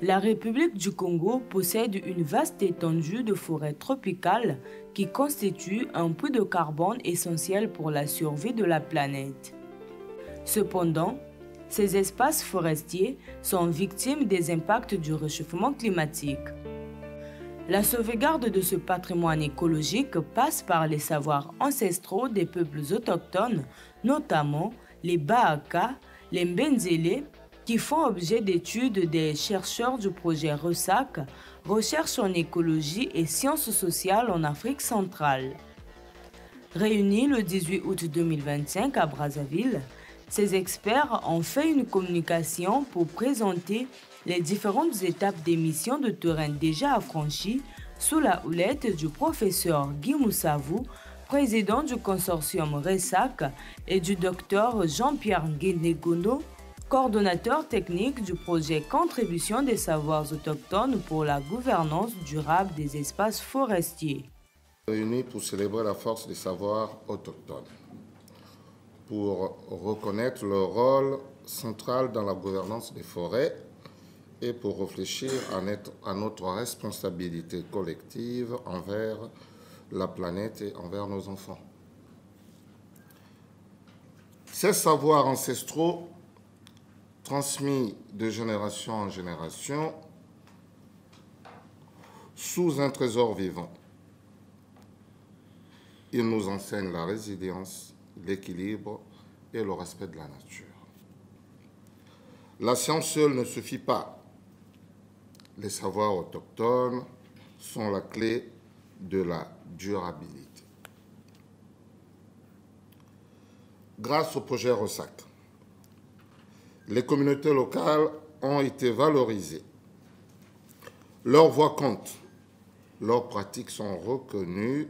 La République du Congo possède une vaste étendue de forêts tropicales qui constituent un puits de carbone essentiel pour la survie de la planète. Cependant, ces espaces forestiers sont victimes des impacts du réchauffement climatique. La sauvegarde de ce patrimoine écologique passe par les savoirs ancestraux des peuples autochtones, notamment les Bahaka, les Mbenzele, qui font objet d'études des chercheurs du projet RESAC, Recherche en écologie et sciences sociales en Afrique centrale. Réunis le 18 août 2025 à Brazzaville, ces experts ont fait une communication pour présenter les différentes étapes des missions de terrain déjà affranchies sous la houlette du professeur Guy Moussavou, président du consortium RESAC, et du docteur Jean-Pierre Nguénégono, coordonnateur technique du projet Contribution des savoirs autochtones pour la gouvernance durable des espaces forestiers. Réunis pour célébrer la force des savoirs autochtones, pour reconnaître leur rôle central dans la gouvernance des forêts et pour réfléchir à notre responsabilité collective envers la planète et envers nos enfants. Ces savoirs ancestraux, transmis de génération en génération, sous un trésor vivant, ils nous enseignent la résilience, l'équilibre et le respect de la nature. La science seule ne suffit pas. Les savoirs autochtones sont la clé de la durabilité. Grâce au projet RESAC, les communautés locales ont été valorisées. Leur voix compte, leurs pratiques sont reconnues,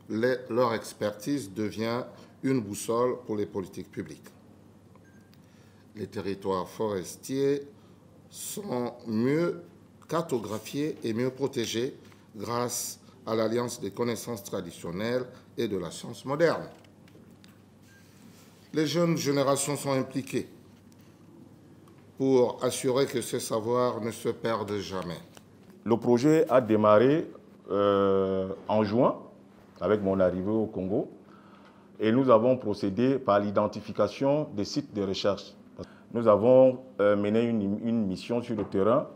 leur expertise devient une boussole pour les politiques publiques. Les territoires forestiers sont mieux cartographiés et mieux protégés grâce à l'alliance des connaissances traditionnelles et de la science moderne. Les jeunes générations sont impliquées pour assurer que ces savoirs ne se perdent jamais. Le projet a démarré en juin avec mon arrivée au Congo et nous avons procédé par l'identification des sites de recherche. Nous avons mené une mission sur le terrain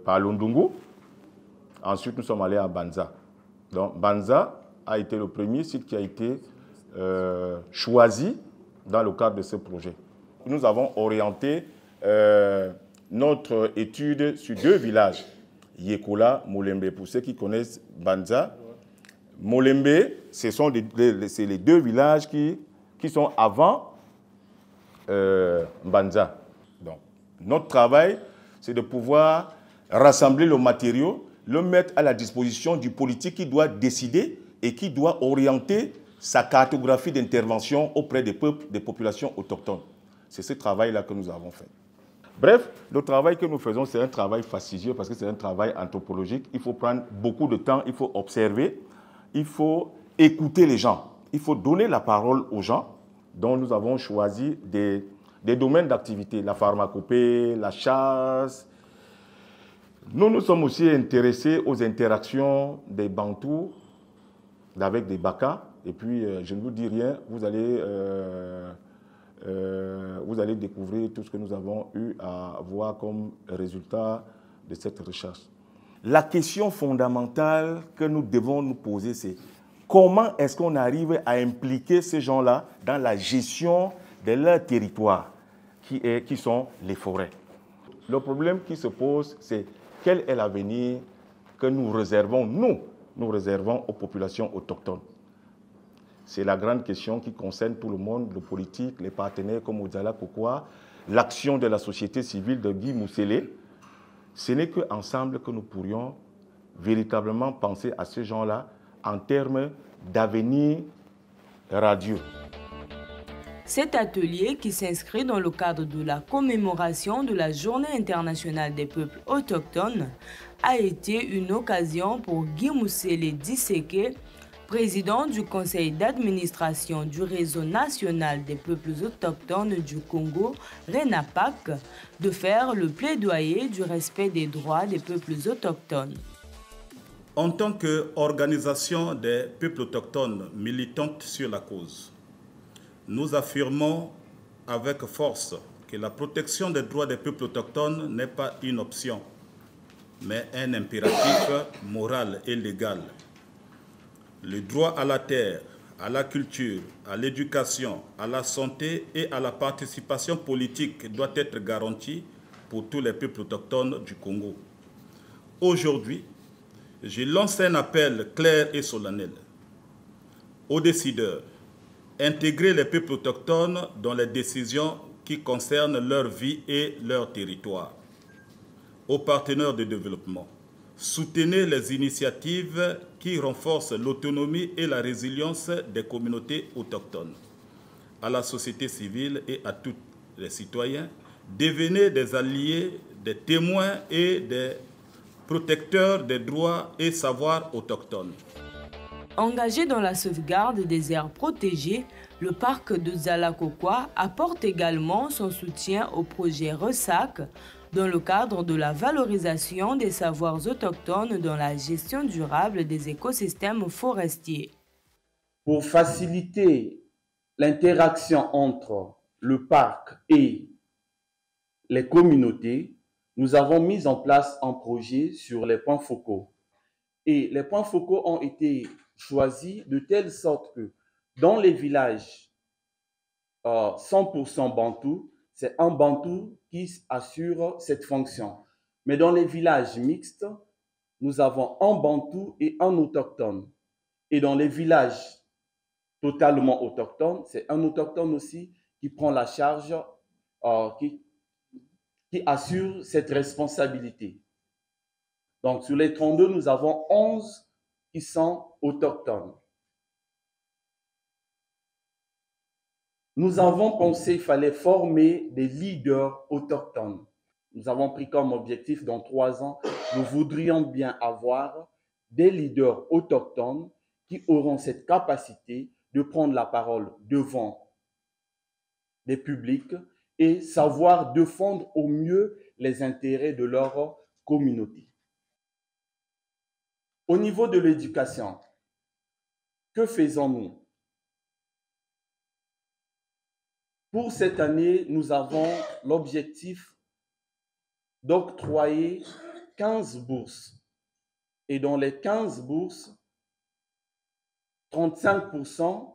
par Londongo. Ensuite, nous sommes allés à Banza. Donc, Banza a été le premier site qui a été choisi dans le cadre de ce projet. Nous avons orienté notre étude sur deux villages, Yekola, Molembe. Pour ceux qui connaissent Banza, Molembe, c'est les deux villages qui sont avant Banza. Donc, notre travail, c'est de pouvoir rassembler le matériau, le mettre à la disposition du politique qui doit décider et qui doit orienter sa cartographie d'intervention auprès des peuples, des populations autochtones. C'est ce travail-là que nous avons fait. Bref, le travail que nous faisons, c'est un travail fastidieux parce que c'est un travail anthropologique. Il faut prendre beaucoup de temps, il faut observer, il faut écouter les gens, il faut donner la parole aux gens. Donc nous avons choisi des domaines d'activité, la pharmacopée, la chasse. Nous nous sommes aussi intéressés aux interactions des Bantous avec des Baka. Et puis, je ne vous dis rien, vous allez découvrir tout ce que nous avons eu à voir comme résultat de cette recherche. La question fondamentale que nous devons nous poser, c'est comment est-ce qu'on arrive à impliquer ces gens-là dans la gestion de leur territoire, qui sont les forêts. Le problème qui se pose, c'est quel est l'avenir que nous réservons aux populations autochtones. C'est la grande question qui concerne tout le monde, le politique, les partenaires comme Ozala Kokwa, l'action de la société civile de Guy Mousselé. Ce n'est qu'ensemble que nous pourrions véritablement penser à ces gens-là en termes d'avenir radieux. Cet atelier, qui s'inscrit dans le cadre de la commémoration de la Journée internationale des peuples autochtones, a été une occasion pour Guy Mousselé Disséké président du conseil d'administration du réseau national des peuples autochtones du Congo, RENAPAC, de faire le plaidoyer du respect des droits des peuples autochtones. En tant qu'organisation des peuples autochtones militante sur la cause, nous affirmons avec force que la protection des droits des peuples autochtones n'est pas une option, mais un impératif moral et légal. Le droit à la terre, à la culture, à l'éducation, à la santé et à la participation politique doit être garanti pour tous les peuples autochtones du Congo. Aujourd'hui, je lance un appel clair et solennel aux décideurs: intégrer les peuples autochtones dans les décisions qui concernent leur vie et leur territoire. Aux partenaires de développement, soutenez les initiatives qui renforcent l'autonomie et la résilience des communautés autochtones. À la société civile et à tous les citoyens, devenez des alliés, des témoins et des protecteurs des droits et savoirs autochtones. Engagé dans la sauvegarde des aires protégées, le parc de Zalakokwa apporte également son soutien au projet RESAC dans le cadre de la valorisation des savoirs autochtones dans la gestion durable des écosystèmes forestiers. Pour faciliter l'interaction entre le parc et les communautés, nous avons mis en place un projet sur les points focaux. Et les points focaux ont été choisis de telle sorte que dans les villages 100% bantou, c'est un bantou qui assure cette fonction. Mais dans les villages mixtes, nous avons un bantou et un autochtone. Et dans les villages totalement autochtones, c'est un autochtone aussi qui prend la charge, qui assure cette responsabilité. Donc, sur les 32, nous avons 11 qui sont autochtones. Nous avons pensé qu'il fallait former des leaders autochtones. Nous avons pris comme objectif dans 3 ans, nous voudrions bien avoir des leaders autochtones qui auront cette capacité de prendre la parole devant des publics et savoir défendre au mieux les intérêts de leur communauté. Au niveau de l'éducation, que faisons-nous? Pour cette année, nous avons l'objectif d'octroyer 15 bourses. Et dans les 15 bourses, 35%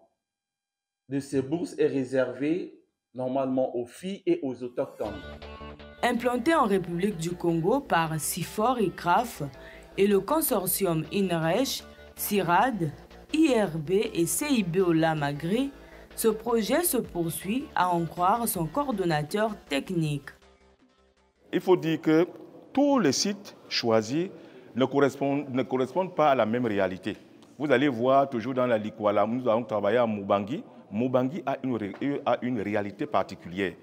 de ces bourses est réservé normalement aux filles et aux autochtones. Implanté en République du Congo par CIFOR et CRAF et le consortium INRECH, CIRAD, IRB et CIB-OLA-Magri, ce projet se poursuit à en croire son coordonnateur technique. Il faut dire que tous les sites choisis ne correspondent pas à la même réalité. Vous allez voir toujours dans la Likwala, nous avons travaillé à Mubangi. Mubangi a une réalité particulière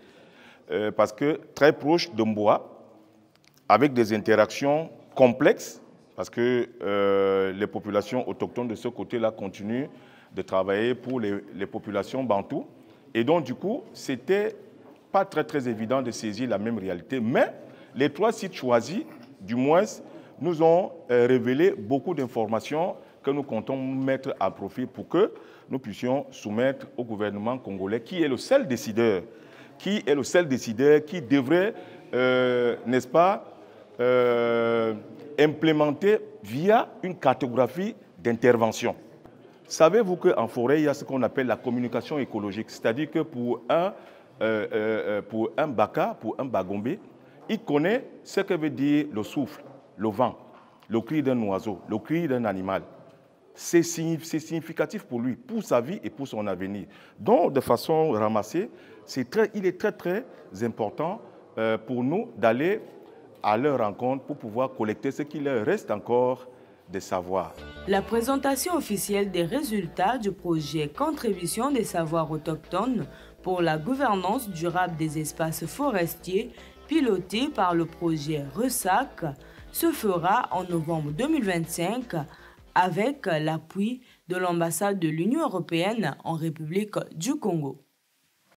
parce que très proche de Mboa, avec des interactions complexes, parce que les populations autochtones de ce côté-là continuent de travailler pour les populations bantoues. Et donc, du coup, c'était pas très évident de saisir la même réalité. Mais les 3 sites choisis, du moins, nous ont révélé beaucoup d'informations que nous comptons mettre à profit pour que nous puissions soumettre au gouvernement congolais, qui est le seul décideur, qui devrait, n'est-ce pas, implémenter via une cartographie d'intervention. Savez-vous qu'en forêt, il y a ce qu'on appelle la communication écologique, c'est-à-dire que pour un baka, pour un bagombe, il connaît ce que veut dire le souffle, le vent, le cri d'un oiseau, le cri d'un animal. C'est significatif pour lui, pour sa vie et pour son avenir. Donc, de façon ramassée, il est très important pour nous d'aller à leur rencontre pour pouvoir collecter ce qu'il leur reste encore de savoir. La présentation officielle des résultats du projet Contribution des savoirs autochtones pour la gouvernance durable des espaces forestiers, piloté par le projet RESAC, se fera en novembre 2025 avec l'appui de l'ambassade de l'Union européenne en République du Congo.